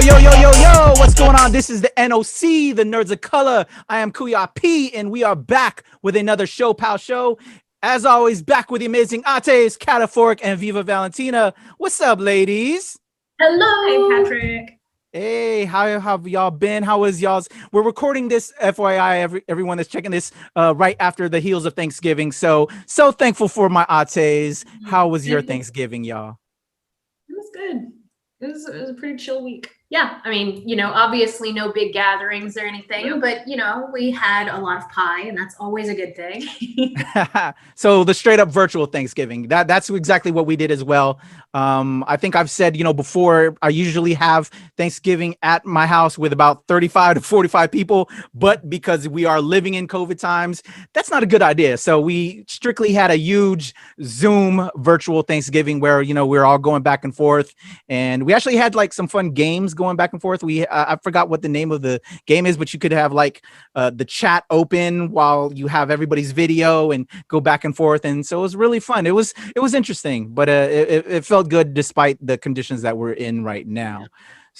Yo, what's going on? This is the NOC, the Nerds of Color. I am Kuya P, and we are back with another ShoPowSho. As always, back with the amazing Ates, Kataphorric, and Viva Valentina. What's up, ladies? Hello. Hey, Patrick. Hey, how have y'all been? How was y'all's? We're recording this, FYI, everyone that's checking this right after the heels of Thanksgiving. So thankful for my Ates. How was your Thanksgiving, y'all? It was good. It was a pretty chill week. Yeah, I mean, obviously no big gatherings or anything, but, we had a lot of pie, and that's always a good thing. So the straight up virtual Thanksgiving, that's exactly what we did as well. I think I've said, before, I usually have Thanksgiving at my house with about 35 to 45 people, but because we are living in COVID times, that's not a good idea. So we strictly had a huge Zoom virtual Thanksgiving where, we're all going back and forth, and we actually had like some fun games going back and forth. I forgot what the name of the game is, but you could have like the chat open while you have everybody's video and go back and forth, and so it was really fun. It was interesting, but it felt good despite the conditions that we're in right now.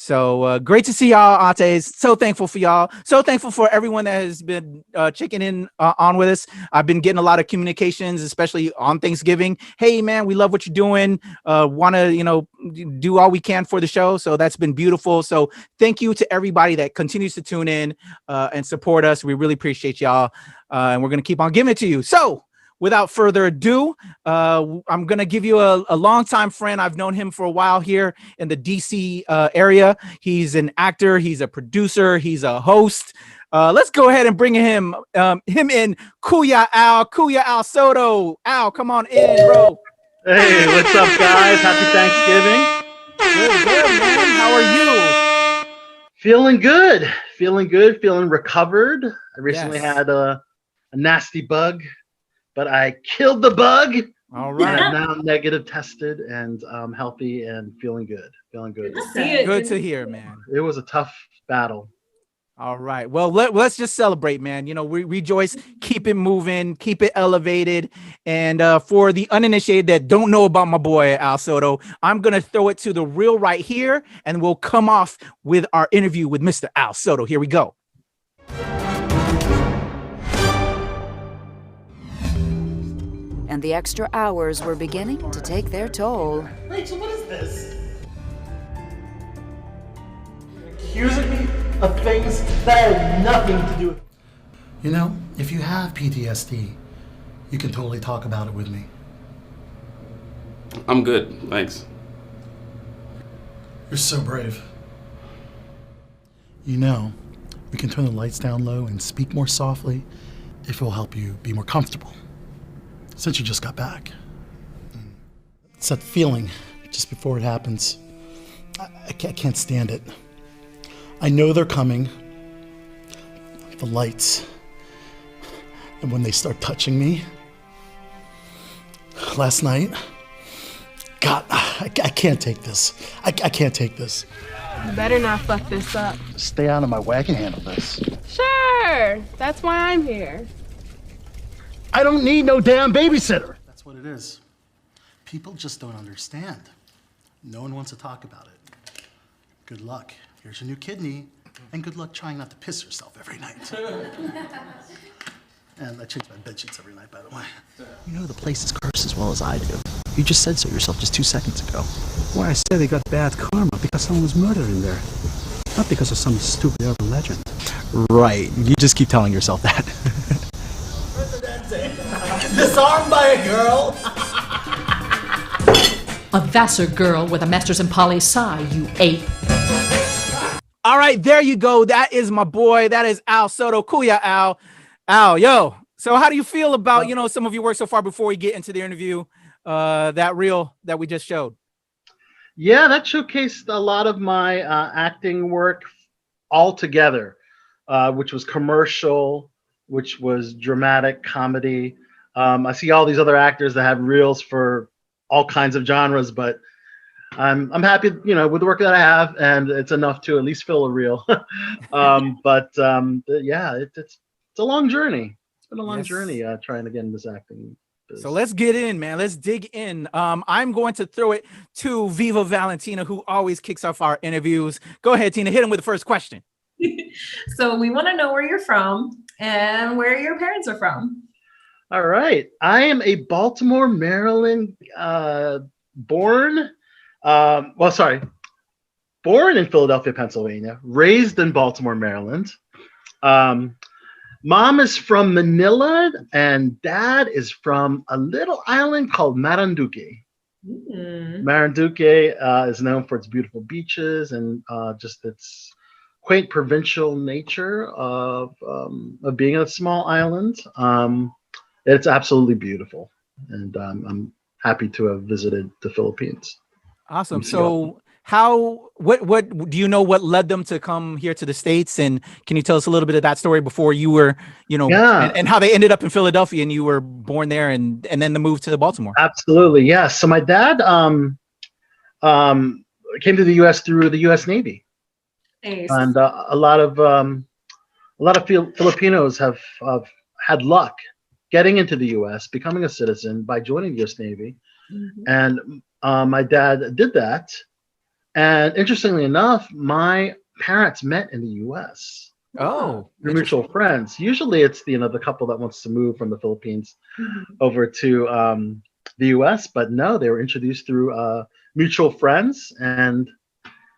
So great to see y'all, Ates. So thankful for y'all. So thankful for everyone that has been checking in on with us. I've been getting a lot of communications, especially on Thanksgiving. Hey, man, we love what you're doing. Want to, do all we can for the show. So that's been beautiful. So thank you to everybody that continues to tune in and support us. We really appreciate y'all. And we're going to keep on giving it to you. So without further ado, I'm going to give you a longtime friend. I've known him for a while here in the DC area. He's an actor. He's a producer. He's a host. Let's go ahead and bring him in. Kuya Al Sotto. Al, come on in, bro. Hey, what's up, guys? Happy Thanksgiving. Good, man. How are you? Feeling good. Feeling recovered. I recently had a nasty bug, but I killed the bug. All right. And now I'm negative tested, and I'm healthy and feeling good. Good to hear, man. It was a tough battle. All right. Well, let's just celebrate, man. We rejoice, keep it moving, keep it elevated. And for the uninitiated that don't know about my boy, Al Sotto, I'm going to throw it to the reel right here, and we'll come off with our interview with Mr. Al Sotto. Here we go. And the extra hours were beginning to take their toll. Rachel, what is this? You're accusing me of things that had nothing to do with... If you have PTSD, you can totally talk about it with me. I'm good, thanks. You're so brave. We can turn the lights down low and speak more softly if it will help you be more comfortable. Since you just got back. It's that feeling just before it happens. I can't stand it. I know they're coming. The lights. And when they start touching me. Last night. God, I can't take this. I can't take this. You better not fuck this up. Stay out of my way. I can handle this. Sure. That's why I'm here. I don't need no damn babysitter. That's what it is. People just don't understand. No one wants to talk about it. Good luck. Here's your new kidney. And good luck trying not to piss yourself every night. And I change my bed sheets every night, by the way. You know the place is cursed as well as I do. You just said so yourself just 2 seconds ago. Why, I said they got bad karma because someone was murdered in there. Not because of some stupid urban legend. Right. You just keep telling yourself that. Disarmed by a girl? A Vassar girl with a master's in poli-sci, you ape. All right, there you go. That is my boy. That is Al Sotto. Kuya Al. Al, yo. So how do you feel about, some of your work so far before we get into the interview, that reel that we just showed? Yeah, that showcased a lot of my acting work all together, which was commercial, which was dramatic comedy. I see all these other actors that have reels for all kinds of genres, but I'm happy, with the work that I have, and it's enough to at least fill a reel. Yeah, it's a long journey. It's been a long journey trying to get into this acting. So let's get in, man. Let's dig in. I'm going to throw it to Viva Valentina, who always kicks off our interviews. Go ahead, Tina. Hit him with the first question. So we want to know where you're from and where your parents are from. All right. I am a Baltimore, Maryland born. Born in Philadelphia, Pennsylvania, raised in Baltimore, Maryland. Mom is from Manila, and dad is from a little island called Marinduque. Marinduque is known for its beautiful beaches and just its quaint provincial nature of being a small island. It's absolutely beautiful, and I'm happy to have visited the Philippines. Awesome. So what do you know what led them to come here to the States? And can you tell us a little bit of that story before you were, and how they ended up in Philadelphia and you were born there and then the move to Baltimore? Absolutely. Yeah. So my dad came to the U.S. through the U.S. Navy. Nice. And a lot of Filipinos have had luck getting into the U.S., becoming a citizen by joining the U.S. Navy. And my dad did that. And interestingly enough, my parents met in the U.S. Oh, they're mutual friends. Usually it's the couple that wants to move from the Philippines over to the U.S., but no, they were introduced through mutual friends, and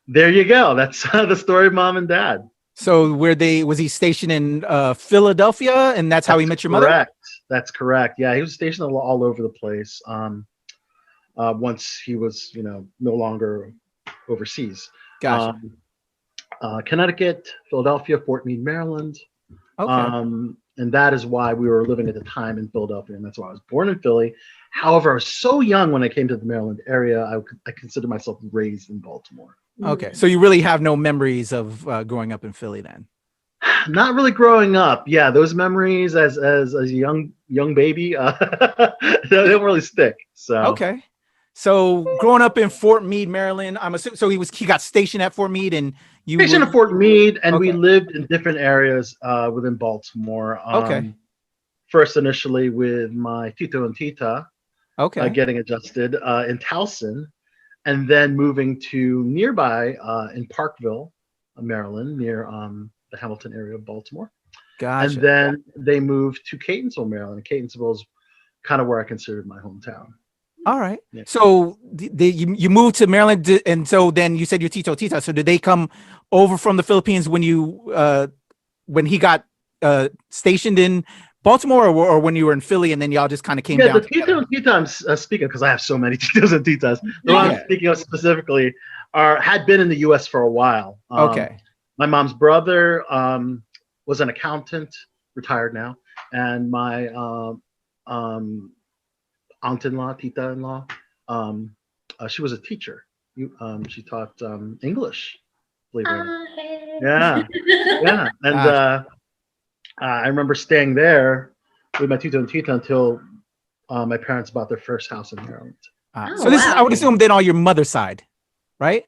there you go. That's the story of mom and dad. So was he stationed in Philadelphia, and that's how he met your mother? Correct. That's correct. Yeah, he was stationed all over the place. Once he was, no longer overseas. Gotcha. Connecticut, Philadelphia, Fort Meade, Maryland. Okay. And that is why we were living at the time in Philadelphia, and that's why I was born in Philly. However, I was so young when I came to the Maryland area, I consider myself raised in Baltimore. Okay, so you really have no memories of growing up in Philly then? Not really growing up. Yeah, those memories as a young baby, they don't really stick. So okay. So growing up in Fort Meade, Maryland, I'm assuming. So he got stationed at Fort Meade, and you stationed at Fort Meade, and okay. we lived in different areas within Baltimore. Okay. First, initially with my tito and tita. Okay. Getting adjusted in Towson, and then moving to nearby in Parkville, Maryland, near the Hamilton area of Baltimore. Gotcha. And then they moved to Catonsville, Maryland. Catonsville is kind of where I considered my hometown. All right. Yeah. So you moved to Maryland, and so then you said your tito tita. So did they come over from the Philippines when he got stationed in Baltimore, or when you were in Philly, and then y'all just kind of came down? The tito and tita I'm speaking because I have so many titos and titas. The one I'm speaking of specifically had been in the U.S. for a while. Okay. My mom's brother was an accountant, retired now, and my aunt-in-law, tita-in-law, she was a teacher. She taught English, believe it or not. Yeah, yeah. And I remember staying there with my tito and tita until my parents bought their first house in Maryland. So this is, I would assume, then on your mother's side, right?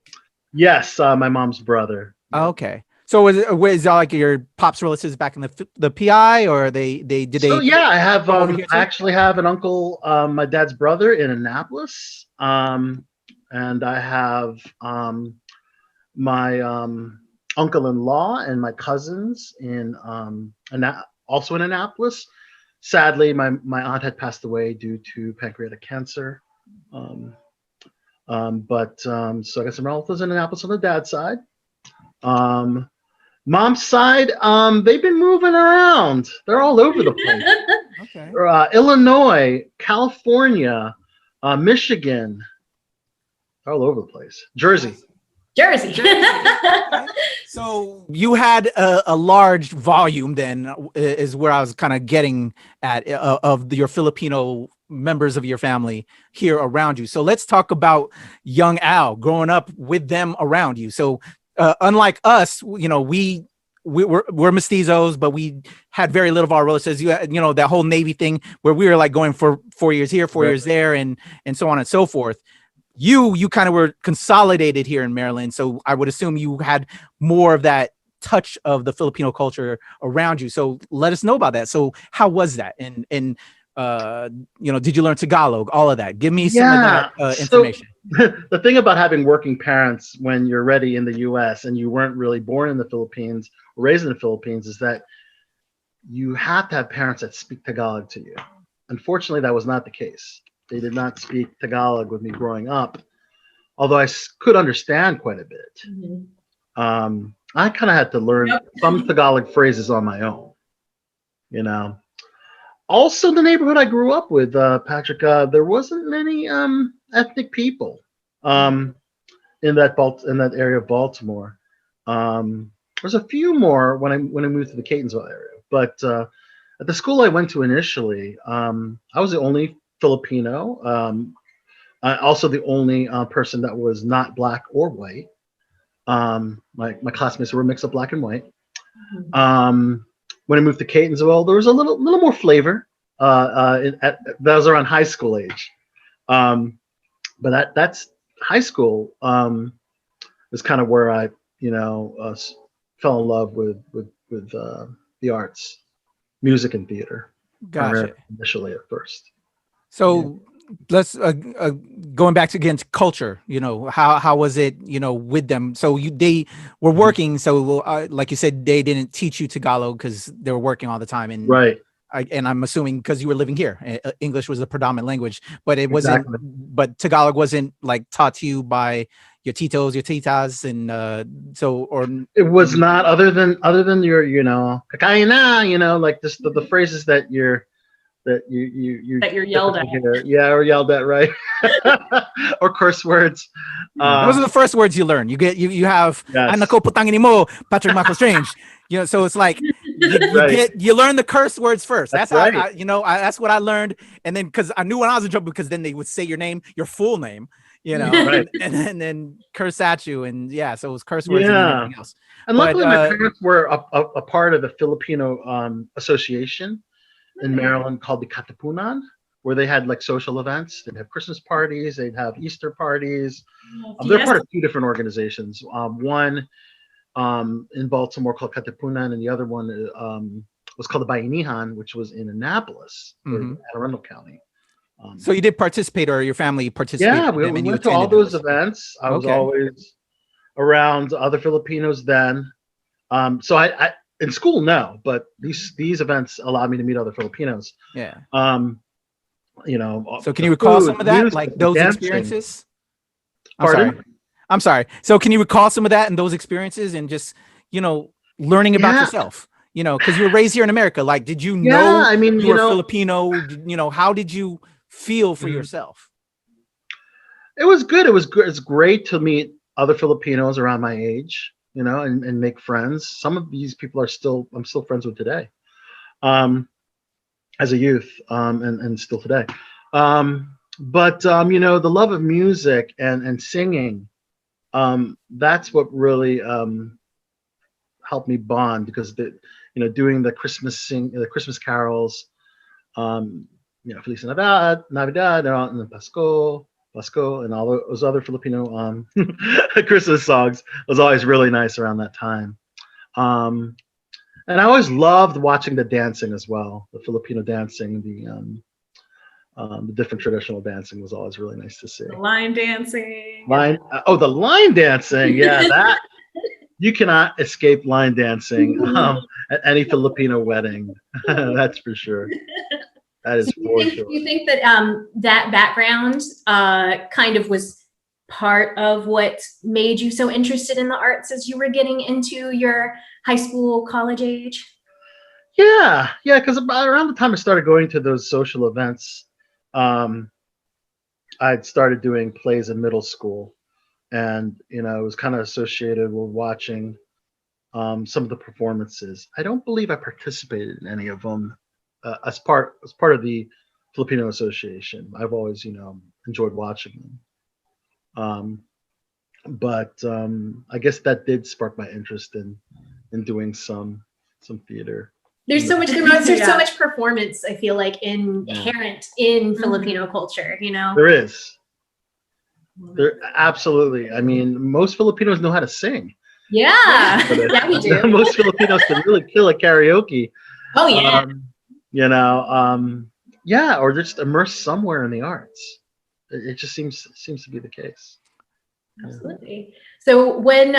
Yes, my mom's brother. Okay. So is that like your pops relatives back in the PI, or did they? So yeah, I have. I actually have an uncle, my dad's brother, in Annapolis, and I have my uncle-in-law and my cousins in also in Annapolis. Sadly, my aunt had passed away due to pancreatic cancer. So I got some relatives in Annapolis on the dad's side. Mom's side, they've been moving around. They're all over the place. Okay. Illinois, California, Michigan, all over the place. Jersey. So you had a large volume then, is where I was kind of getting at, of your Filipino members of your family here around you. So let's talk about young Al growing up with them around you. So unlike us, we're mestizos, but we had very little of our relatives. That whole Navy thing where we were like going for 4 years here, 4 years there, and so on and so forth. You kind of were consolidated here in Maryland, so I would assume you had more of that touch of the Filipino culture around you. So let us know about that. So how was that? And did you learn Tagalog? All of that. Give me some of that information. The thing about having working parents when you're already in the U.S. and you weren't really born in the Philippines or raised in the Philippines is that you have to have parents that speak Tagalog to you. Unfortunately, that was not the case. They did not speak Tagalog with me growing up, although I could understand quite a bit. Mm-hmm. I kind of had to learn some Tagalog phrases on my own, Also, the neighborhood I grew up with, Patrick, there wasn't many ethnic people in that area of Baltimore. There's a few more when I moved to the Catonsville area, but at the school I went to initially, I was the only Filipino, also the only person that was not black or white. My classmates were a mix of black and white. When I moved to Catonsville, there was a little more flavor. That was around high school age, but that's high school is kind of where I fell in love with the arts, music and theater. Gotcha. Initially at first. So let's going back again to culture. How was it? With them. So they were working. So like you said, they didn't teach you Tagalog because they were working all the time. And right. And I'm assuming because you were living here, English was the predominant language, but it wasn't. But Tagalog wasn't like taught to you by your titos, your titas, and it was not other than your kakain na, like this the phrases that you're yelled at. Yeah, or yelled at, right? Or curse words. Those are the first words you learn. You have "Anako putangin mo, Patrick Michael Strange." So it's like you learn the curse words first. That's right. That's what I learned, and then because I knew when I was in trouble because then they would say your full name, right. and then curse at you, and so it was curse words and everything else. And luckily, my parents were a part of the Filipino association in Maryland called the Katapunan, where they had like social events. They'd have Christmas parties, they'd have Easter parties. They're part of two different organizations. One in Baltimore called Katapunan, and the other one was called the Bayanihan, which was in Annapolis, Anne Arundel County. So you did participate, or your family participated? Yeah, we went to all those events. I was always around other Filipinos then. So I in school, no, but these events allowed me to meet other Filipinos. Yeah. So can you recall some of that, music, like those experiences? I'm sorry. So can you recall some of that and those experiences and just, learning about yourself, because you were raised here in America. Like, did you know you were Filipino? How did you feel for yourself? It was good. It was good. It's great to meet other Filipinos around my age. And make friends. Some of these people I'm still friends with today, as a youth, and still today. But the love of music and singing, that's what really helped me bond, because doing the Christmas carols, Feliz Navidad, and Pasco, and all those other Filipino Christmas songs was always really nice around that time. And I always loved watching the dancing as well, the Filipino dancing, the different traditional dancing was always really nice to see. The line dancing. The line dancing, yeah, that you cannot escape line dancing at any Filipino wedding. That's for sure. That is for sure. Do you think that that background kind of was part of what made you so interested in the arts as you were getting into your high school, college age? Yeah, because around the time I started going to those social events, I'd started doing plays in middle school, and it was kind of associated with watching some of the performances. I don't believe I participated in any of them. As part of the Filipino Association, I've always enjoyed watching them. But I guess that did spark my interest in doing some theater. There's so much. There's so much performance, I feel like, inherent in Filipino culture. There is. There absolutely. I mean, most Filipinos know how to sing. Yeah, we do. Most Filipinos can really kill at karaoke. Oh yeah. Yeah, or just immersed somewhere in the arts. It just seems to be the case. Absolutely. So when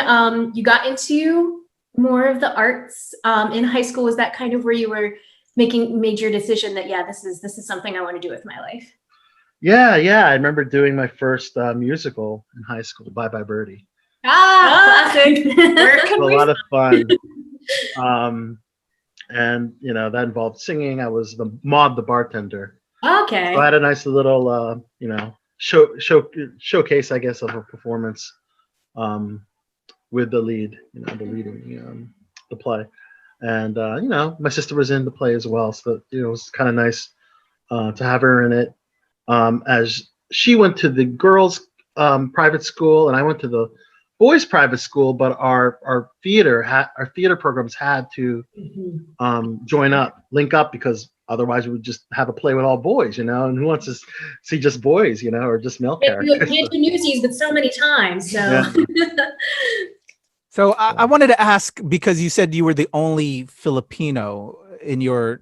you got into more of the arts in high school, was that kind of where you were made your decision that, yeah, this is something I want to do with my life? Yeah, yeah. I remember doing my first musical in high school, Bye Bye Birdie. Classic. Where It can was a we lot of fun. And that involved singing. I was the Maud the bartender. Okay. So I had a nice little showcase, I guess, of a performance with the lead, the leading the play. And my sister was in the play as well, so it was kind of nice to have her in it. As she went to the girls' private school, and I went to the boys' private school, but our theater programs had to link up, because otherwise we would just have a play with all boys, and who wants to see just boys, or just male characters. You do Newsies, but so many times. So. Yeah. So I wanted to ask, because you said you were the only Filipino in your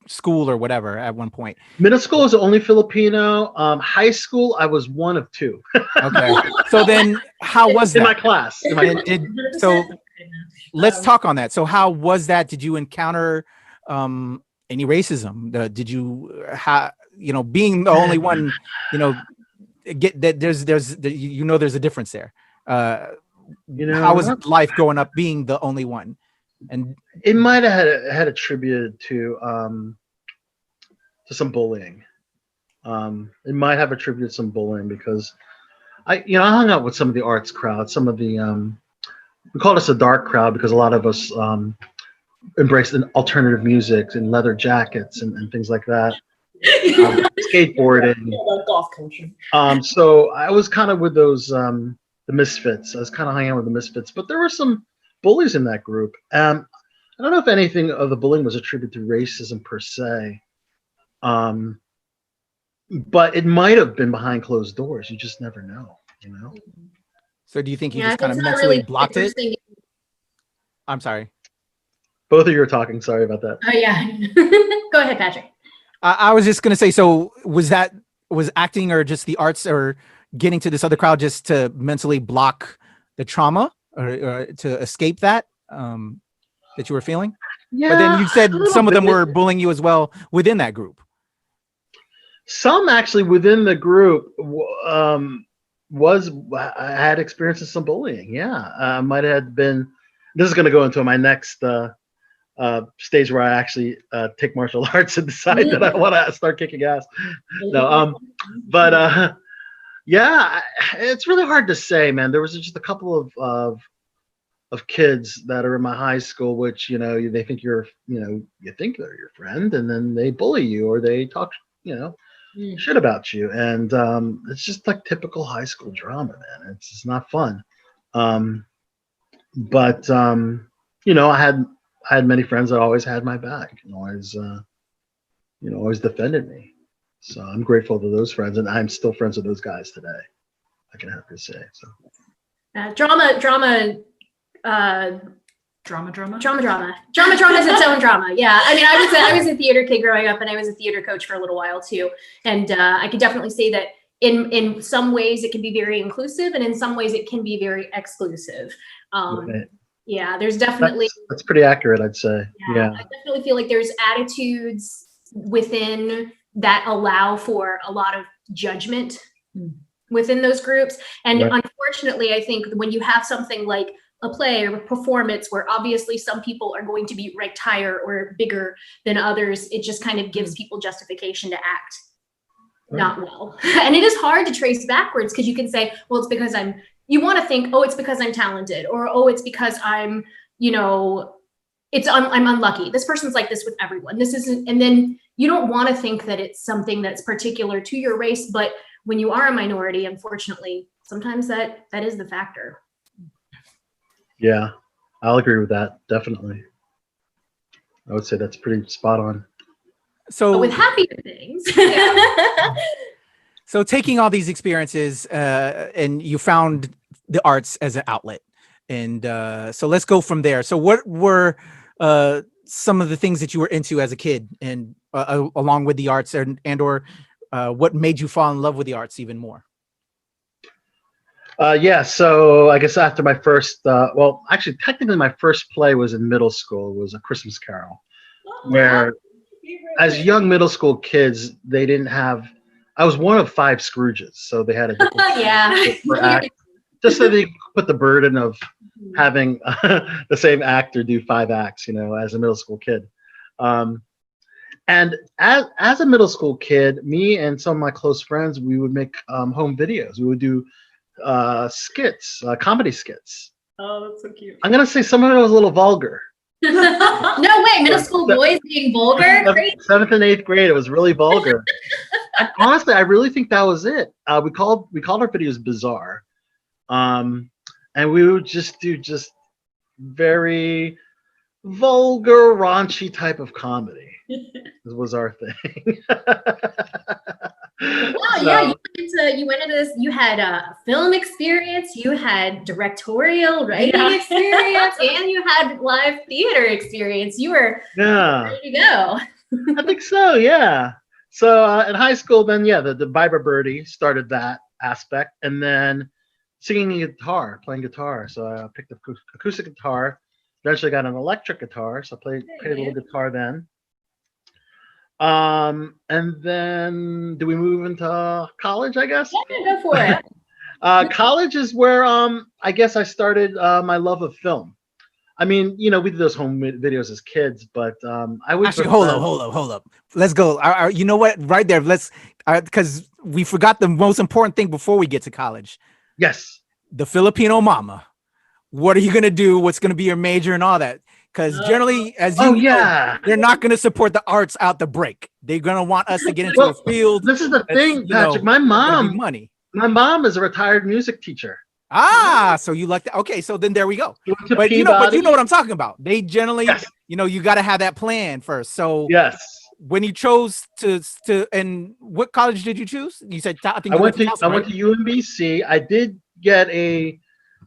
school or whatever at one point. Middle school was the only Filipino. High school, I was one of two. Okay. So then how was that? In my class. So let's talk on that. So how was that? Did you encounter any racism? Did you being the only one, get that there's a difference there. How was life growing up being the only one? And it might have had attributed to some bullying. It might have attributed some bullying, because I hung out with some of the arts crowd, some of the we called us a dark crowd because a lot of us embraced alternative music and leather jackets and things like that. Skateboarding, golf country. So I was kind of with those the misfits. I was kind of hanging out with the misfits, but there were some bullies in that group. I don't know if anything of the bullying was attributed to racism per se, but it might have been behind closed doors. You just never know, So do you think you just kind of mentally blocked it? I'm sorry. Both of you are talking. Sorry about that. Oh yeah. Go ahead, Patrick. I was just going to say, so was acting or just the arts or getting to this other crowd just to mentally block the trauma or to escape that that you were feeling? Yeah. But then you said some of them were bullying you as well within that group. Some actually within the group I had experienced some bullying. Yeah. Might have been, this is going to go into my next stage where I actually take martial arts and decide that I want to start kicking ass. No, but yeah, it's really hard to say, man. There was just a couple of kids that are in my high school, which they think you think they're your friend, and then they bully you or they talk shit about you, and it's just like typical high school drama, man. It's just not fun. But I had many friends that always had my back and always defended me. So I'm grateful to those friends, and I'm still friends with those guys today. I can have to say. So drama is its own drama. Yeah, I mean, I was a theater kid growing up, and I was a theater coach for a little while too. And I could definitely say that in some ways it can be very inclusive, and in some ways it can be very exclusive. Right. Yeah, there's definitely that's pretty accurate, I'd say. Yeah, I definitely feel like there's attitudes within that allow for a lot of judgment within those groups. And unfortunately, I think when you have something like a play or a performance where obviously some people are going to be ranked higher or bigger than others, it just kind of gives people justification to act not well. And it is hard to trace backwards, because you can say, well, it's because you want to think, oh, it's because I'm talented, or, oh, it's because I'm unlucky. This person's like this with everyone. This isn't, and then you don't want to think that it's something that's particular to your race, but when you are a minority, unfortunately, sometimes that is the factor. Yeah, I'll agree with that. Definitely. I would say that's pretty spot on. So but with happier things. So taking all these experiences and you found the arts as an outlet. And so let's go from there. So what were some of the things that you were into as a kid, and along with the arts, or what made you fall in love with the arts even more? Yeah, so I guess after my first, well, actually, technically, my first play was in middle school. It was A Christmas Carol, where as young middle school kids, they didn't have. I was one of 5 Scrooges, so they had a different per act, just so they could put the burden of having the same actor do 5 acts, as a middle school kid. And as a middle school kid, me and some of my close friends, we would make home videos. We would do skits, comedy skits. Oh, that's so cute. I'm gonna say some of it was a little vulgar. No way, middle school boys being vulgar? 7th and 8th grade, it was really vulgar. And honestly, I really think that was it. We called our videos bizarre, and we would just do very vulgar, raunchy type of comedy. This was our thing. Wow, yeah, you went into this. You had a film experience, you had directorial writing experience, and you had live theater experience. You were ready to go. I think so, yeah. So in high school, then the Viva Birdie started that aspect, and then singing guitar, playing guitar. So I picked up acoustic guitar. Eventually got an electric guitar, so I played a little guitar then. And then do we move into college, I guess? Yeah, go for it. College is where I guess I started my love of film. I mean, we did those home videos as kids, but I would actually hold up. Let's go. You know what? Right there. Let's because we forgot the most important thing before we get to college. Yes. The Filipino mama. What are you gonna do? What's gonna be your major and all that? Because generally, as you know, they're not going to support the arts out the break. They're going to want us to get into a field. This is the thing, Patrick. My mom is a retired music teacher. So you like that? Okay, so then there we go. But you know what I'm talking about. They generally, you got to have that plan first. So when you chose to, and what college did you choose? You said I went to UMBC. I did get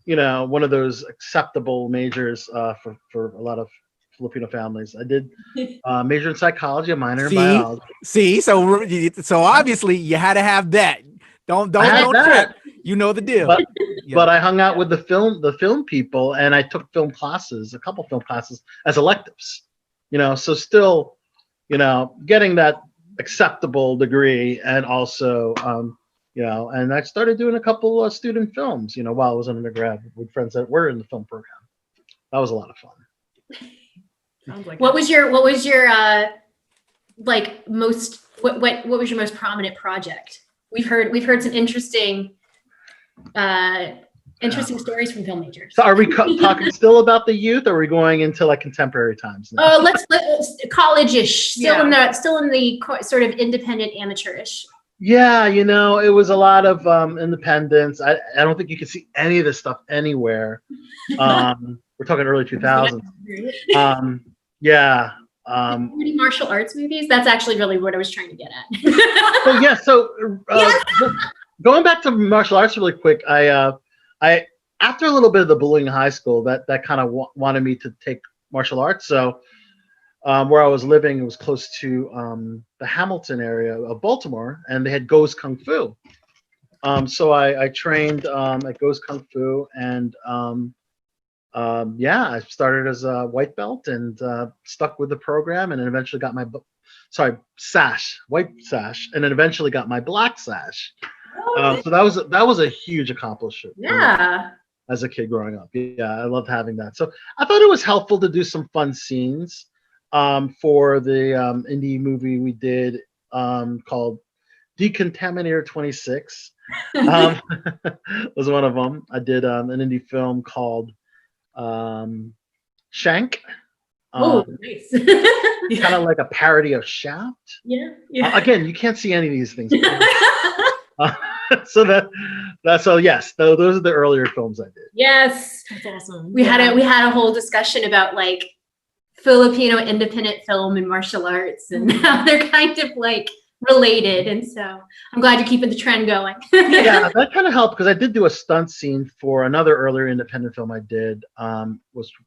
one of those acceptable majors for a lot of Filipino families. I did major in psychology, a minor in biology. So obviously you had to have that. Don't trip. You know the deal. But I hung out with the film people, and I took a couple film classes as electives. So still, getting that acceptable degree, and also and I started doing a couple of student films, while I was an undergrad with friends that were in the film program. That was a lot of fun. What was your like most what was your most prominent project? We've heard some interesting stories from film majors. So are we talking still about the youth, or are we going into like contemporary times now? Let's college-ish, still in the sort of independent amateurish. Yeah, it was a lot of independence. I don't think you could see any of this stuff anywhere. We're talking early 2000s. Any martial arts movies? That's actually really what I was trying to get at. Going back to martial arts really quick, I after a little bit of the bullying in high school, that kind of wanted me to take martial arts. So where I was living, it was close to the Hamilton area of Baltimore, and they had Go's Kung Fu. So I trained at Go's Kung Fu, and I started as a white belt and stuck with the program, and then eventually got my white sash, and then eventually got my black sash. So that was a huge accomplishment. As a kid growing up, I loved having that. So I thought it was helpful to do some fun scenes for the indie movie we did called Decontaminator 26. Was one of them. I did an indie film called Shank. Nice. Kind of like a parody of Shaft. Again, you can't see any of these things. So those are the earlier films I did. Yes, that's awesome. We had a whole discussion about like Filipino independent film and martial arts, and how they're kind of like related, and so I'm glad you're keeping the trend going. Yeah, that kind of helped, because I did do a stunt scene for another earlier independent film I did,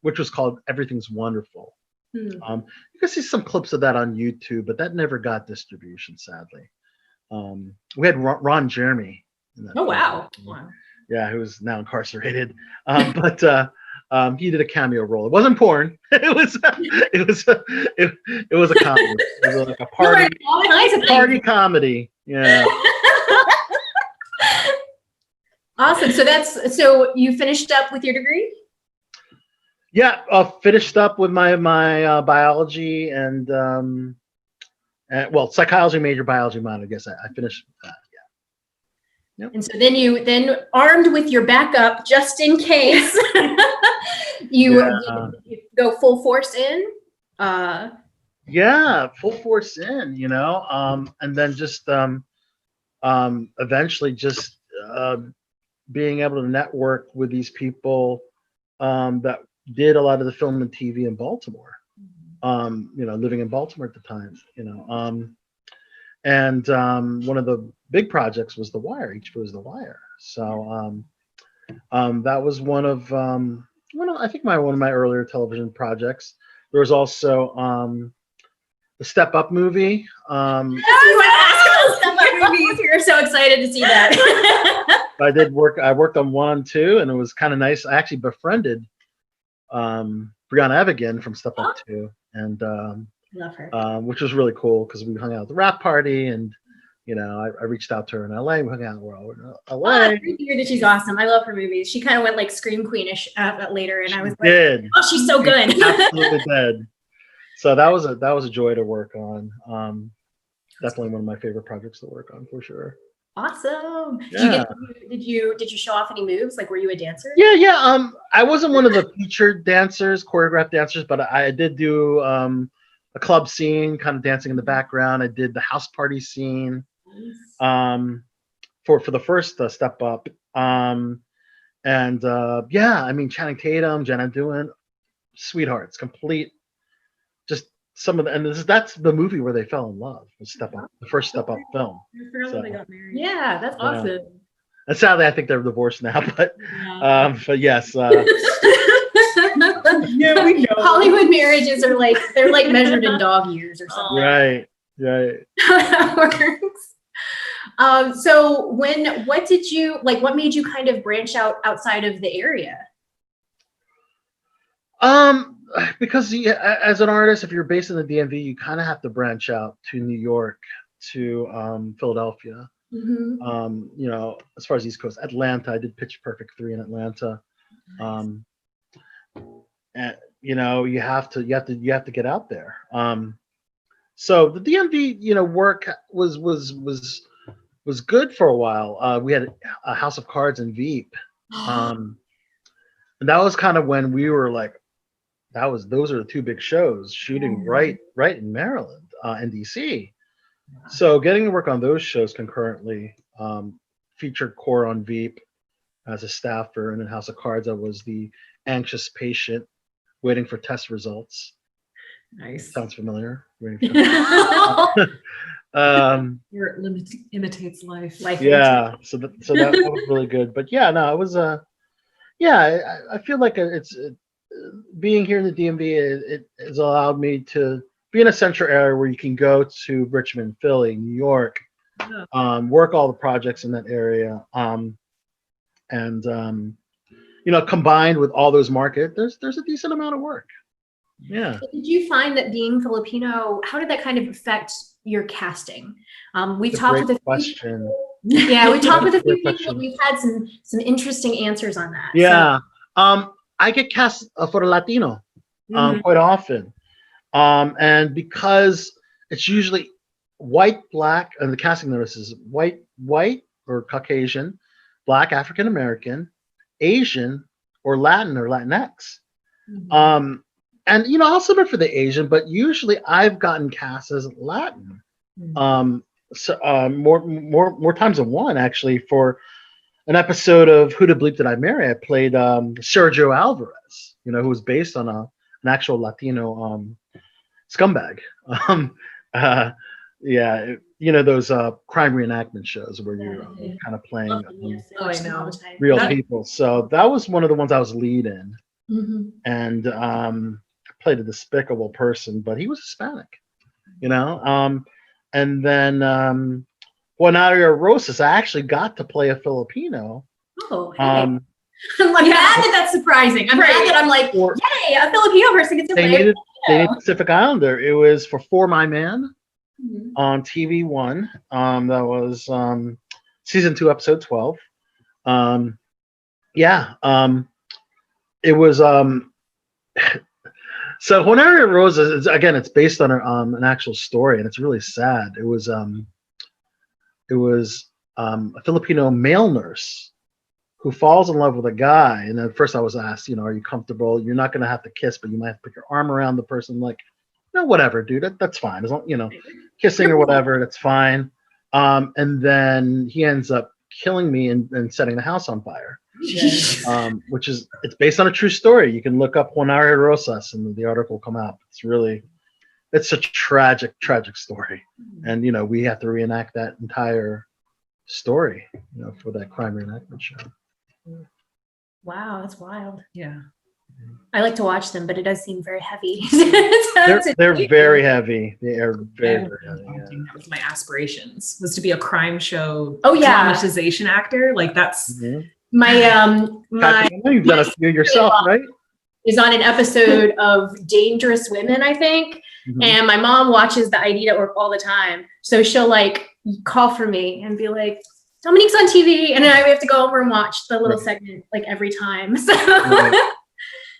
which was called Everything's Wonderful. You can see some clips of that on YouTube, but that never got distribution, sadly. We had Ron Jeremy in that Oh, film. wow. Yeah, who is now incarcerated. But he did a cameo role. It wasn't porn. It was a comedy. It was like a party comedy. Yeah. Awesome. So you finished up with your degree? Yeah, finished up with my biology and psychology major, biology minor. I guess I finished. Yep. And so then armed with your backup just in case you go full force in. Yeah, full force in, and then just eventually just being able to network with these people that did a lot of the film and TV in Baltimore. Living in Baltimore at the time, and one of the big projects was The Wire. HBO was The Wire. So that was one of my earlier television projects. There was also the Step Up movie. Step Up movies. We were so excited to see that. I worked on 1 and 2, and it was kind of nice. I actually befriended Brianna Evigan from Step Up 2, and love her. Which was really cool because we hung out at the rap party, and I reached out to her in LA. We hung out in LA. I hear that she's awesome. I love her movies. She kind of went like Scream Queenish later, and I was like, oh, she's so good. She absolutely did. So that was a joy to work on. Definitely one of my favorite projects to work on for sure. Awesome. Yeah. Did you show off any moves? Like, were you a dancer? Yeah. I wasn't one of the featured dancers, choreographed dancers, but I did do a club scene, kind of dancing in the background. I did the house party scene for the first Step Up. Channing Tatum, Jenna Dewan, sweethearts, complete. Just some of the, and that's the movie where they fell in love. Was Step Up, the first Step Up film. So, they got married. Yeah, that's awesome. And sadly, I think they're divorced now. But yes. Yeah, we know. Hollywood marriages are they're measured in dog years or something. Right. That works. So what made you kind of branch out outside of the area? Because as an artist, if you're based in the DMV, you kind of have to branch out to New York, to Philadelphia. Mm-hmm. As far as East Coast, Atlanta, I did Pitch Perfect 3 in Atlanta. Nice. And you have to get out there. So the DMV, work was good for a while. We had a House of Cards and Veep, and that was kind of when we were like, those are the 2 big shows shooting right in Maryland and DC. So getting to work on those shows concurrently, featured core on Veep as a staffer, and in House of Cards I was the anxious patient waiting for test results. Nice. Sounds familiar. Where it imitates life. Yeah. So that was really good. But yeah, no, it was I feel like it's being here in the DMV. It has allowed me to be in a central area where you can go to Richmond, Philly, New York, work all the projects in that area, combined with all those markets, there's a decent amount of work. Yeah. Did you find that being Filipino, how did that kind of affect your casting? We talked with a few people. Yeah, we talked with a few people. And we've had some interesting answers on that. Yeah. So. I get cast for a Latino quite often. And because it's usually white, black, and the casting notice is white or Caucasian, black, African American, Asian, or Latin or Latinx. And I'll submit for the Asian, but usually I've gotten cast as Latin. More times than one, actually. For an episode of Who the Bleep Did I Marry, I played Sergio Alvarez, who was based on an actual Latino scumbag. Those crime reenactment shows where you're kind of playing real people. So that was one of the ones I was lead in. And played a despicable person, but he was Hispanic, you know. And then Juanario Rosas, I actually got to play a Filipino. Oh, hey. I'm glad that that's surprising. I'm glad that I'm like, yay, a Filipino person gets to play. They needed Pacific Islander. It was for My Man on TV One. That was season 2, episode 12. It was so Juanario Rosas, again, it's based on an actual story, and it's really sad. It was a Filipino male nurse who falls in love with a guy. And at first I was asked, are you comfortable? You're not going to have to kiss, but you might have to put your arm around the person. Like, no, whatever, dude, that's fine. As long, kissing or whatever, that's fine. And then he ends up killing me and setting the house on fire. Which is, it's based on a true story. You can look up Juanario Rosas and the article will come out. It's a tragic story. And, we have to reenact that entire story, for that crime reenactment show. Wow, that's wild. Yeah. I like to watch them, but it does seem very heavy. They're very heavy. They are very heavy. Yeah. That was my aspirations, was to be a crime show dramatization actor. Like that's my I know you've done a few yourself, right? Is on an episode of Dangerous Women, I think. And my mom watches the ID Network all the time. So she'll like call for me and be like, Dominique's on TV. And then I have to go over and watch the little segment like every time. So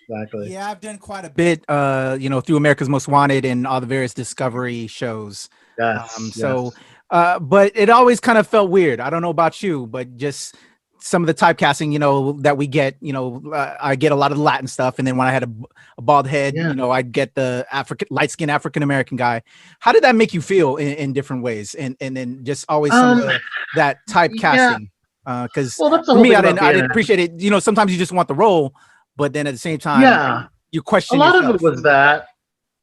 Exactly. Yeah, I've done quite a bit, through America's Most Wanted and all the various Discovery shows. But it always kind of felt weird. I don't know about you, but just some of the typecasting, that we get, I get a lot of the Latin stuff. And then when I had a bald head, I'd get the light-skinned African-American guy. How did that make you feel in different ways? And then just always some of that typecasting. Because for me, I didn't appreciate it. Sometimes you just want the role, but then at the same time, you question a lot yourself. of it was that.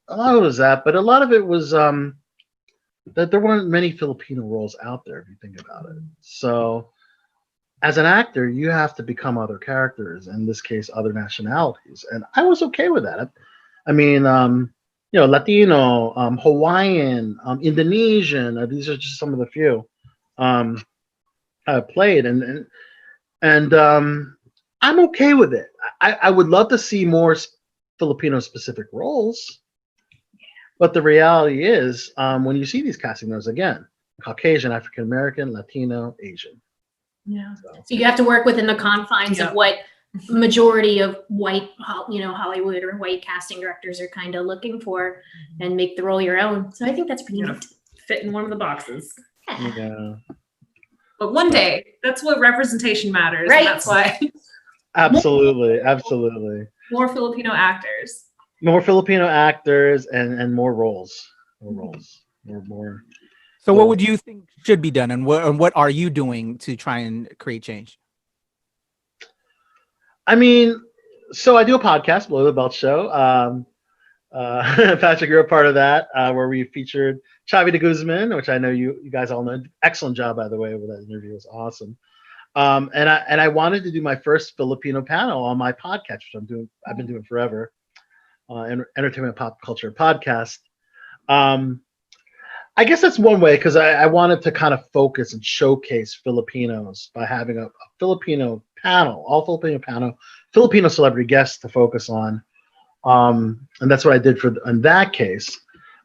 But a lot of it was that there weren't many Filipino roles out there, if you think about it. So as an actor, you have to become other characters, in this case, other nationalities. And I was okay with that. I mean, Latino, Hawaiian, Indonesian, these are just some of the few I played. And I'm okay with it. I would love to see more Filipino-specific roles. But the reality is, when you see these casting notes, again, Caucasian, African-American, Latino, Asian. Yeah. So you have to work within the confines of what majority of white, Hollywood or white casting directors are kind of looking for, and make the role your own. So I think that's pretty neat. Fit in one of the boxes. Yeah. But one day, that's what representation matters. Right. And that's why. Absolutely. More Filipino actors. More Filipino actors and more roles. More. So what would you think should be done, and what are you doing to try and create change? I mean, so I do a podcast, Below the Belt Show. Patrick, you're a part of that, where we featured Xavi de Guzman, which I know you guys all know. Excellent job, by the way, with that interview. It was awesome. And I wanted to do my first Filipino panel on my podcast, which I've been doing forever. Entertainment Pop Culture Podcast. I guess that's one way, because I wanted to kind of focus and showcase Filipinos by having a Filipino panel, all Filipino panel, Filipino celebrity guests to focus on. And that's what I did in that case.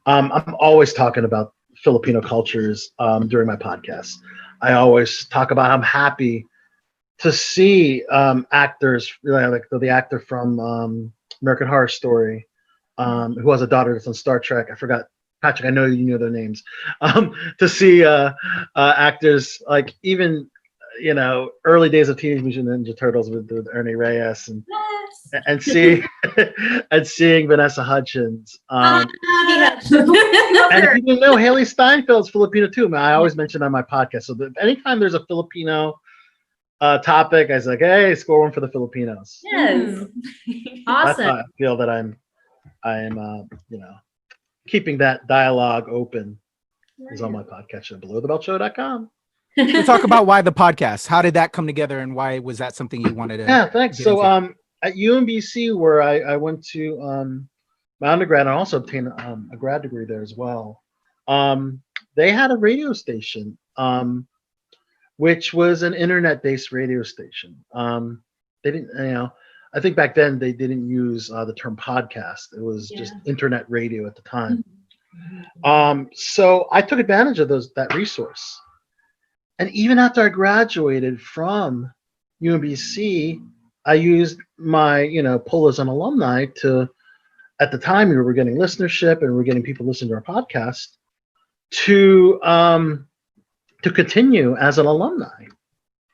I'm always talking about Filipino cultures during my podcast. I always talk about I'm happy to see actors, like the actor from American Horror Story, who has a daughter that's on Star Trek. I forgot. Patrick, I know you know their names. To see actors like even early days of Teenage Mutant Ninja Turtles with Ernie Reyes and seeing Vanessa Hudgens. And if you didn't know, Haley Steinfeld's Filipino too. I always mention on my podcast. So anytime there's a Filipino topic, I was like, hey, score one for the Filipinos. Yes. Awesome. That's how I feel that I'm keeping that dialogue open is on my podcast show, belowthebeltshow.com. So talk about why the podcast. How did that come together, and why was that something you wanted to? Yeah, thanks. So at UMBC, where I went to my undergrad, and also obtained a grad degree there as well. They had a radio station, which was an internet-based radio station. They didn't, I think back then they didn't use the term podcast. It was just internet radio at the time. So I took advantage of that resource. And even after I graduated from UMBC, I used my, pull as an alumni to, at the time we were getting listenership and we were getting people listening to our podcast to continue as an alumni.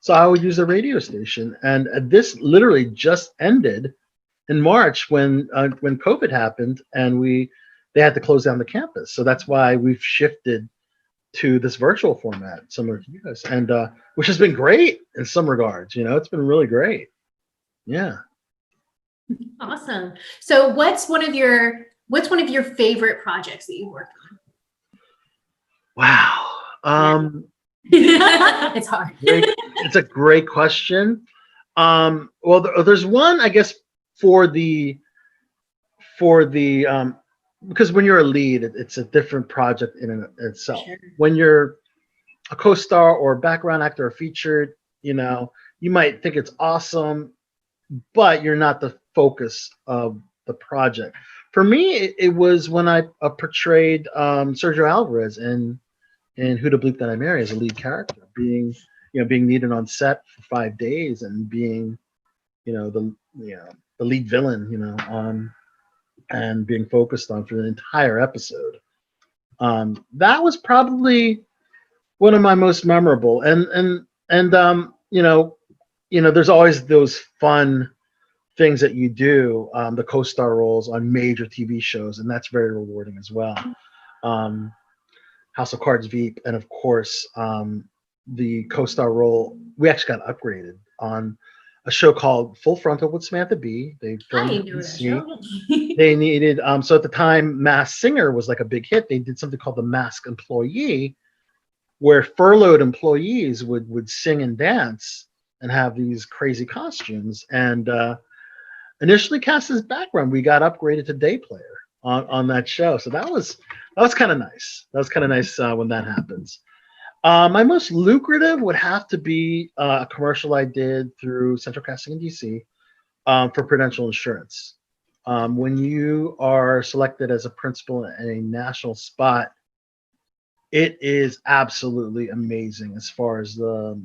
So I would use the radio station, and this literally just ended in March when COVID happened and they had to close down the campus. So that's why we've shifted to this virtual format, similar to you guys, and which has been great in some regards. It's been really great. Yeah. Awesome. So what's one of your favorite projects that you've worked on? Wow. It's hard. It's a great question. Well, there's one, I guess, for the because when you're a lead, it's a different project in itself. Sure. When you're a co-star or background actor or featured, you might think it's awesome, but you're not the focus of the project. For me, it was when I portrayed Sergio Alvarez in Who to Bleep That I Marry as a lead character, being needed on set for 5 days and being, the lead villain, and being focused on for the entire episode. That was probably one of my most memorable. And there's always those fun things that you do, the co-star roles on major TV shows, and that's very rewarding as well. House of Cards Veep, and of course, the co-star role, we actually got upgraded on a show called Full Frontal with Samantha Bee. They filmed They needed, so at the time, Masked Singer was like a big hit. They did something called the Masked Employee, where furloughed employees would sing and dance and have these crazy costumes. And initially cast as background, we got upgraded to day player on that show. So that was kind of nice. That was kind of nice when that happens. My most lucrative would have to be a commercial I did through Central Casting in DC for Prudential Insurance. When you are selected as a principal in a national spot, it is absolutely amazing as far as the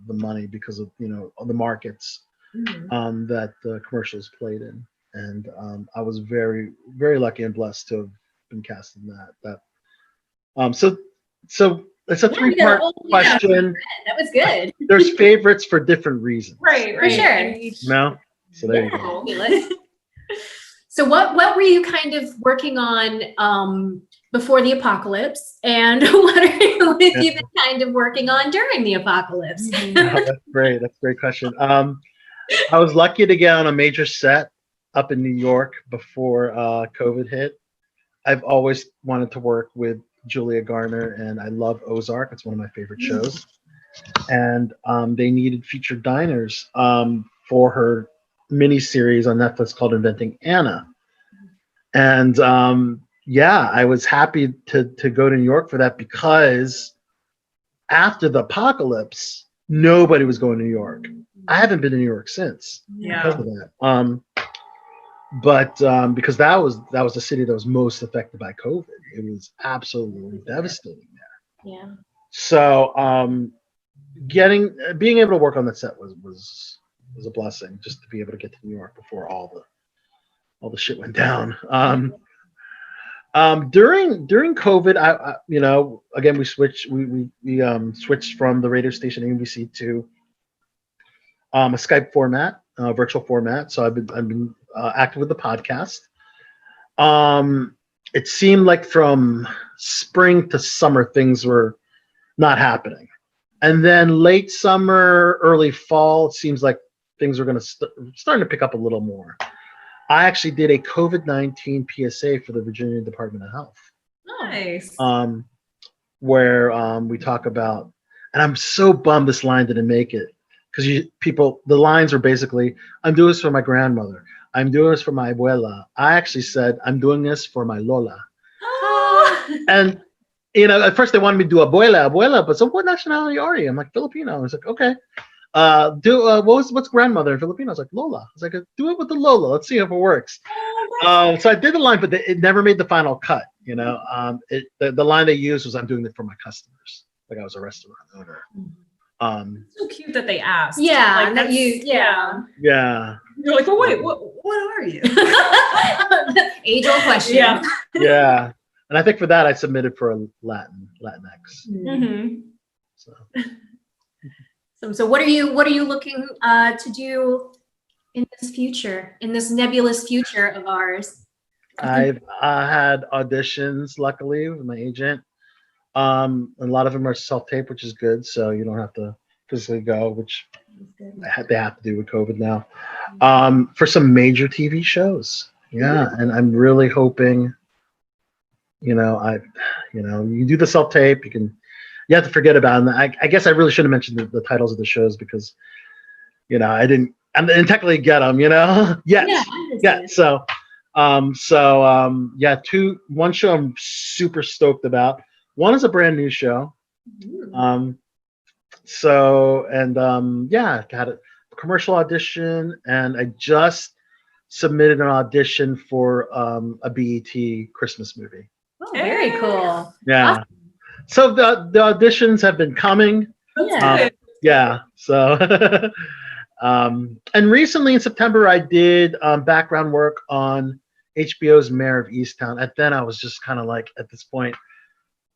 money, because of the markets that the commercials played in. And I was very, very lucky and blessed to have been cast in that. So it's a three-part question. That was good. There's favorites for different reasons. Right. For sure. No? So there you go. So what were you kind of working on before the apocalypse, and what have you been kind of working on during the apocalypse? Oh, that's great. That's a great question. I was lucky to get on a major set up in New York before COVID hit. I've always wanted to work with Julia Garner, and I love Ozark. It's one of my favorite shows. And they needed featured diners for her miniseries on Netflix called Inventing Anna. And I was happy to go to New York for that, because after the apocalypse, nobody was going to New York. I haven't been to New York since because of that. But because that was the city that was most affected by COVID. It was absolutely devastating there. Yeah. So being able to work on that set was a blessing, just to be able to get to New York before all the shit went down. During COVID, I again, we switched from the radio station NBC to a Skype format, virtual format. So I've been active with the podcast. It seemed like from spring to summer things were not happening, and then late summer, early fall, it seems like things are going to starting to pick up a little more. I actually did a COVID-19 PSA for the Virginia Department of Health. Nice. Where we talk about, and I'm so bummed this line didn't make it, because the lines were basically, I'm doing this for my grandmother. I'm doing this for my abuela. I actually said, I'm doing this for my Lola. And, you know, at first they wanted me to do abuela, but so what nationality are you? I'm like, Filipino. I was like, okay. What's grandmother in Filipino? I was like, Lola. I was like, do it with the Lola. Let's see if it works. So I did the line, but it never made the final cut. You know, the line they used was, I'm doing it for my customers. Like I was a restaurant owner. So cute that they asked. Yeah, like that you, Yeah. You're like, well, wait, what are you? Age-old question. Yeah. Yeah. And I think for that I submitted for a Latinx. Mm-hmm. So So what are you looking to do in this future, in this nebulous future of ours? I've had auditions, luckily, with my agent. A lot of them are self-tape, which is good, so you don't have to physically go, which they have to do with COVID now. For some major TV shows, yeah, and I'm really hoping. You do the self-tape. You have to forget about them. I guess I really should have mentioned the titles of the shows because, I didn't technically get them. Yeah. So, one show I'm super stoked about. One is a brand new show. Had a commercial audition, and I just submitted an audition for a BET Christmas movie. Oh, very cool. Yeah. Awesome. So the auditions have been coming. Yeah. So, and recently in September, I did background work on HBO's Mayor of Easttown. And then I was just kind of like, at this point,